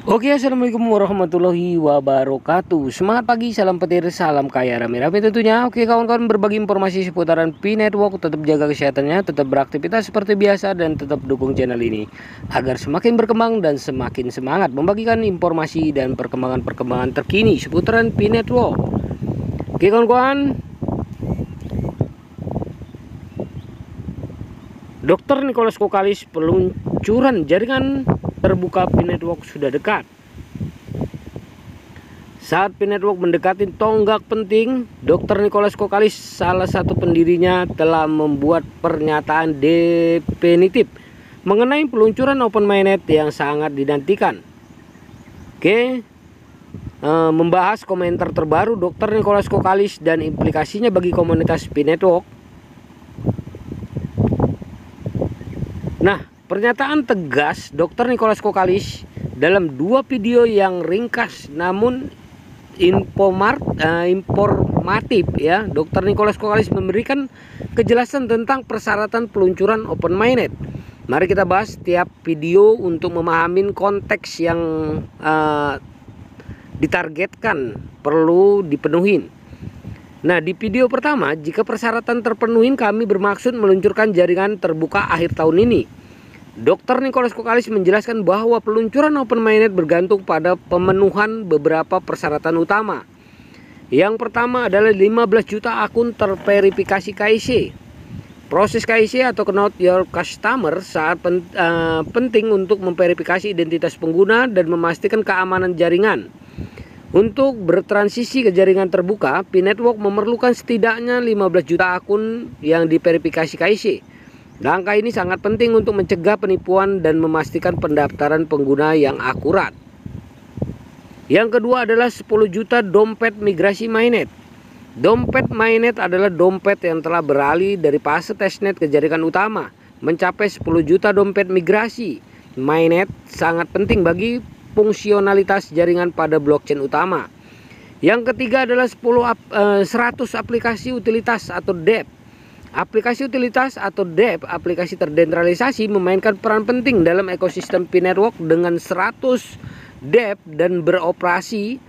Oke, assalamualaikum warahmatullahi wabarakatuh. Semangat pagi, salam petir, salam kaya rame-rame tentunya. Oke kawan-kawan, berbagi informasi seputaran P-Network. Tetap jaga kesehatannya, tetap beraktivitas seperti biasa, dan tetap dukung channel ini agar semakin berkembang dan semakin semangat membagikan informasi dan perkembangan-perkembangan terkini seputaran P-Network. Oke kawan-kawan, Dr. Nicholas Kokalis, peluncuran jaringan terbuka P-Network sudah dekat. Saat P-Network mendekati tonggak penting, Dr. Nicholas Kokalis, salah satu pendirinya, telah membuat pernyataan definitif mengenai peluncuran Open Mainnet yang sangat dinantikan. Oke, membahas komentar terbaru Dr. Nicholas Kokalis dan implikasinya bagi komunitas P-Network. Nah, pernyataan tegas Dr. Nicholas Kokalis dalam dua video yang ringkas namun informatif ya. Dr. Nicholas Kokalis memberikan kejelasan tentang persyaratan peluncuran Open Mainnet. Mari kita bahas setiap video untuk memahami konteks yang ditargetkan perlu dipenuhi. Nah, di video pertama, jika persyaratan terpenuhi, kami bermaksud meluncurkan jaringan terbuka akhir tahun ini. Dr. Nicholas Kokalis menjelaskan bahwa peluncuran Open Mainnet bergantung pada pemenuhan beberapa persyaratan utama. Yang pertama adalah 15 juta akun terverifikasi KYC. Proses KYC atau Know Your Customer saat penting untuk memverifikasi identitas pengguna dan memastikan keamanan jaringan. Untuk bertransisi ke jaringan terbuka, P-Network memerlukan setidaknya 15 juta akun yang diverifikasi KYC. Langkah ini sangat penting untuk mencegah penipuan dan memastikan pendaftaran pengguna yang akurat. Yang kedua adalah 10 juta dompet migrasi mainnet. Dompet mainnet adalah dompet yang telah beralih dari fase testnet ke jaringan utama. Mencapai 10 juta dompet migrasi mainnet sangat penting bagi fungsionalitas jaringan pada blockchain utama. Yang ketiga adalah 100 aplikasi utilitas atau DApp. Aplikasi utilitas atau DApp, aplikasi terdesentralisasi, memainkan peran penting dalam ekosistem P-Network. Dengan 100 DApp dan beroperasi,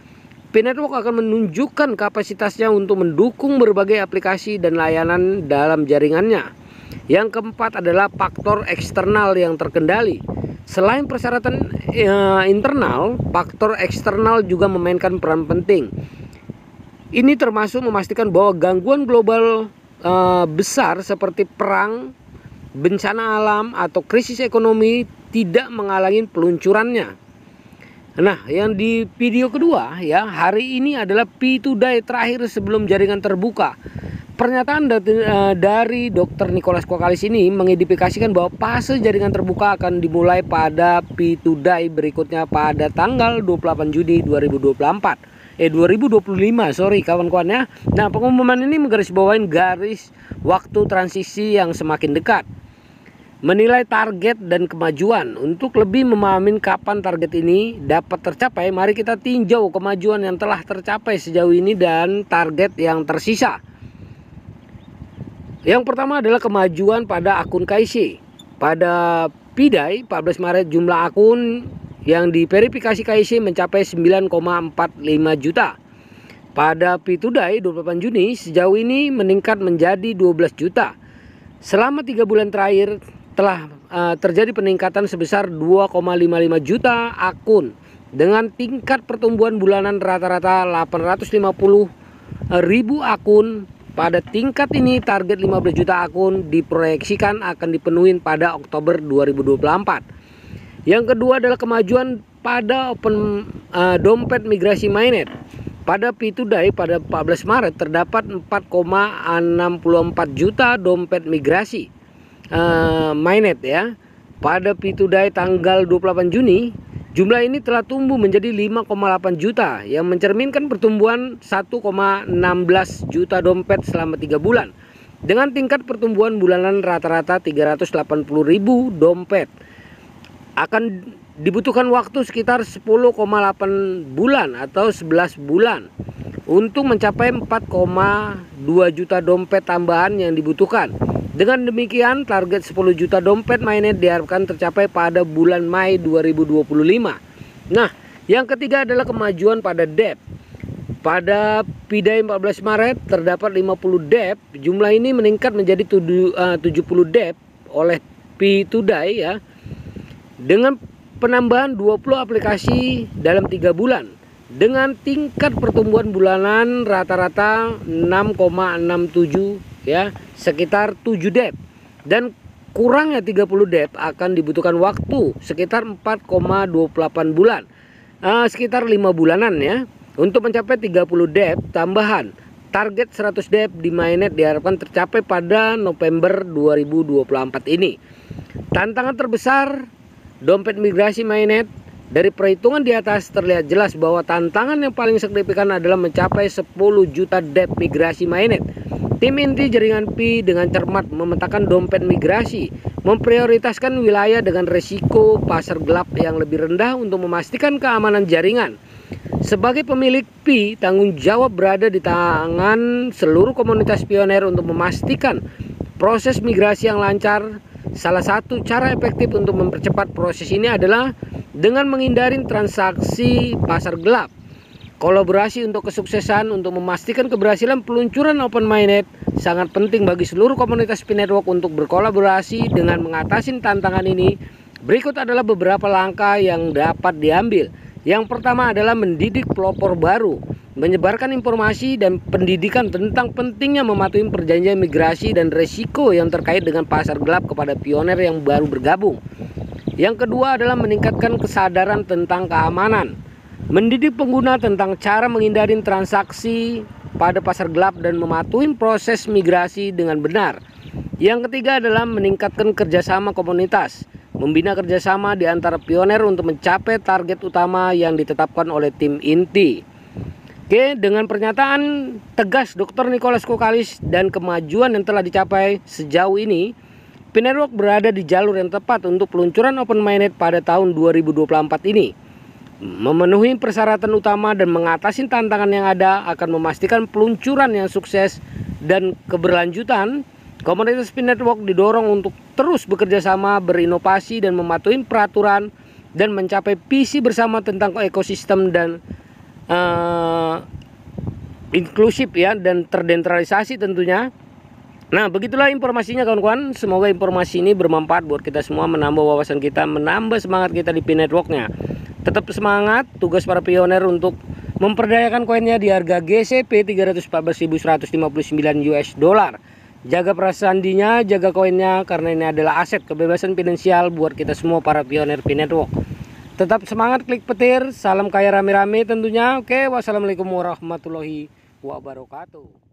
P-Network akan menunjukkan kapasitasnya untuk mendukung berbagai aplikasi dan layanan dalam jaringannya. Yang keempat adalah faktor eksternal yang terkendali. Selain persyaratan internal, faktor eksternal juga memainkan peran penting. Ini termasuk memastikan bahwa gangguan global besar seperti perang, bencana alam, atau krisis ekonomi tidak menghalangi peluncurannya. Nah, yang di video kedua ya, hari ini adalah P2Day terakhir sebelum jaringan terbuka. Pernyataan dari Dr. Nicholas Kokalis ini mengindikasikan bahwa fase jaringan terbuka akan dimulai pada P2Day berikutnya pada tanggal 28 Juni 2025 kawan-kawan ya. Nah, pengumuman ini menggarisbawahi garis waktu transisi yang semakin dekat. Menilai target dan kemajuan. Untuk lebih memahami kapan target ini dapat tercapai, mari kita tinjau kemajuan yang telah tercapai sejauh ini dan target yang tersisa. Yang pertama adalah kemajuan pada akun KYC. Pada P-Day 14 Maret jumlah akun yang diverifikasi KYC mencapai 9,45 juta. Pada P2Day 28 Juni sejauh ini meningkat menjadi 12 juta. Selama 3 bulan terakhir telah terjadi peningkatan sebesar 2,55 juta akun dengan tingkat pertumbuhan bulanan rata-rata 850 ribu akun. Pada tingkat ini target 15 juta akun diproyeksikan akan dipenuhi pada Oktober 2024. Yang kedua adalah kemajuan pada dompet migrasi mainnet. Pada P2Day pada 14 Maret terdapat 4,64 juta dompet migrasi mainnet ya. Pada P2Day tanggal 28 Juni jumlah ini telah tumbuh menjadi 5,8 juta yang mencerminkan pertumbuhan 1,16 juta dompet selama 3 bulan dengan tingkat pertumbuhan bulanan rata-rata 380 ribu dompet. Akan dibutuhkan waktu sekitar 10,8 bulan atau 11 bulan untuk mencapai 4,2 juta dompet tambahan yang dibutuhkan. Dengan demikian, target 10 juta dompet mainnet diharapkan tercapai pada bulan Mei 2025. Nah, Yang ketiga adalah kemajuan pada DEP. Pada P-Day 14 Maret terdapat 50 DEP. Jumlah ini meningkat menjadi 70 DEP oleh P2Day ya. Dengan penambahan 20 aplikasi dalam 3 bulan. Dengan tingkat pertumbuhan bulanan rata-rata 6,67 ya, sekitar 7 DEP. Dan kurangnya 30 DEP akan dibutuhkan waktu sekitar 4,28 bulan. Sekitar 5 bulanan ya untuk mencapai 30 DEP tambahan. Target 100 DEP di mainnet diharapkan tercapai pada November 2024 ini. Tantangan terbesar dompet migrasi mainnet. Dari perhitungan di atas terlihat jelas bahwa tantangan yang paling signifikan adalah mencapai 10 juta DEP migrasi mainnet. Tim inti jaringan Pi dengan cermat memetakan dompet migrasi, memprioritaskan wilayah dengan risiko pasar gelap yang lebih rendah untuk memastikan keamanan jaringan. Sebagai pemilik Pi, tanggung jawab berada di tangan seluruh komunitas pioner untuk memastikan proses migrasi yang lancar. Salah satu cara efektif untuk mempercepat proses ini adalah dengan menghindari transaksi pasar gelap. Kolaborasi untuk kesuksesan. Untuk memastikan keberhasilan peluncuran Open Mainnet, sangat penting bagi seluruh komunitas Pi Network untuk berkolaborasi dengan mengatasi tantangan ini. Berikut adalah beberapa langkah yang dapat diambil. Yang pertama adalah mendidik pelopor baru, menyebarkan informasi dan pendidikan tentang pentingnya mematuhi perjanjian migrasi dan resiko yang terkait dengan pasar gelap kepada pioner yang baru bergabung. Yang kedua adalah meningkatkan kesadaran tentang keamanan, mendidik pengguna tentang cara menghindari transaksi pada pasar gelap dan mematuhi proses migrasi dengan benar. Yang ketiga adalah meningkatkan kerjasama komunitas, membina kerjasama di antara pioner untuk mencapai target utama yang ditetapkan oleh tim inti. Oke, dengan pernyataan tegas Dr. Nicholas Kokalis dan kemajuan yang telah dicapai sejauh ini, Pi Network berada di jalur yang tepat untuk peluncuran Open Mainnet pada tahun 2024 ini. Memenuhi persyaratan utama dan mengatasi tantangan yang ada akan memastikan peluncuran yang sukses dan keberlanjutan. Komunitas Pi Network didorong untuk terus bekerja sama, berinovasi dan mematuhi peraturan dan mencapai visi bersama tentang ekosistem dan inklusif ya, dan terdesentralisasi tentunya. Nah, begitulah informasinya kawan-kawan. Semoga informasi ini bermanfaat buat kita semua, menambah wawasan kita, menambah semangat kita di Pi Networknya. Tetap semangat, tugas para pioner untuk memperdayakan koinnya di harga GCP 314.159 US dollar. Jaga perasandinya, jaga koinnya, karena ini adalah aset kebebasan finansial buat kita semua para pioner Pi Network. Tetap semangat, klik petir, salam kaya rame-rame tentunya. Oke, wassalamualaikum warahmatullahi wabarakatuh.